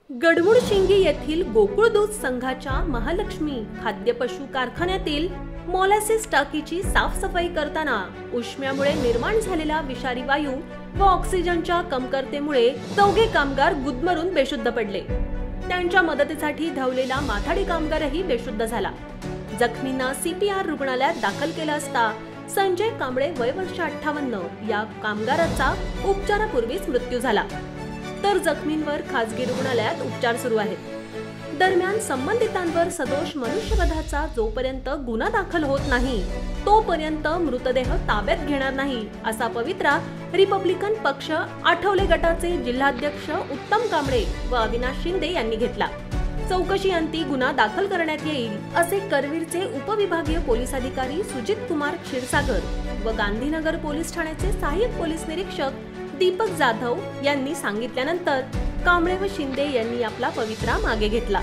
गडमुडशिंगी येथील गोकुळ दूध संघाच्या महालक्ष्मी खाद्य पशु कारखान्यातील मोलॅसिस टाकीची साफसफाई करताना उष्म्यामुळे निर्माण झालेला विषारी वायू व ऑक्सिजनच्या कमतरतेमुळे चौघे कामगार गुदमरून बेशुद्ध पडले। त्यांच्या मदतीसाठी धावलेला माथाडी कामगारही बेशुद्ध झाला। जखमींना सीपीआर रुग्णालयात दाखल केलं असता संजय कांबळे वय वर्ष 58 या कामगाराचा उपचारापूर्वीच मृत्यू झाला, तर जखमींवर खासगी रुग्णालयात उपचार सुरू आहेत। दरम्यान संबंधितांवर सदोष मनुष्यवधाचा जोपर्यंत गुन्हा दाखल होत नाही तोपर्यंत मृतदेह ताब्यात घेणार नाही असा पवित्रा रिपब्लिकन पक्ष आठवले गटाचे जिल्हाध्यक्ष उत्तम कांबळे व अविनाश शिंदे यांनी घेतला। चौकशी अंती गुन्हा दाखल करण्यात येईल असे करवीरचे उपविभागीय पोलीस अधिकारी सुजित कुमार क्षीरसागर व गांधीनगर पोलीस ठाण्याचे सहाय्यक पोलीस निरीक्षक दीपक जाधव यांनी सांगितल्यानंतर कांबळे व शिंदे यांनी आपला पवित्रा मागे घेतला।